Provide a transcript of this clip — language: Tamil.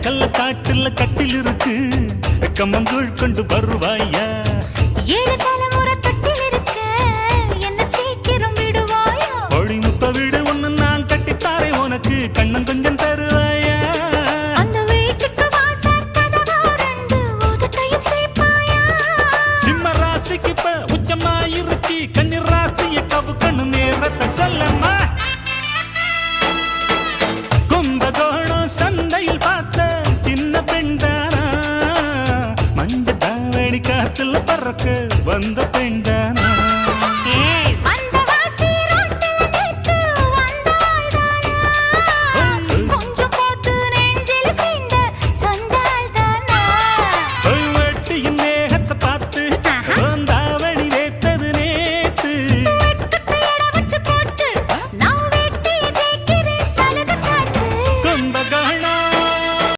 கள்ளக்காட்டுல கட்டில் இருக்கு கம்மங்கூழ் கொண்டு வருவாயா ஏழு தலைமுறை தொட்டில் இருக்க என்ன சீக்கிரம் விடுவாயா ஒளி முத்த வீடு ஒண்ணு நான் கட்டித்தாரே உனக்கு கண்ணம் கொஞ்சம் தருவாயா அந்த வீட்டுக்கு வாசல் கதவா ரெண்டு உதட்டையும் சேர்ப்பாயா சிம்ம ராசிக்கு இப்ப உச்சமா இருக்கி கன்னி ராசிய கவு கண்ணு நேரத்தை சொல்லம்மா கும்பகோணம் சந்தையில் பார்த்த சின்ன பெண்டானா மஞ்ச தாவணி காத்துல பறக்க வந்த பெண்ட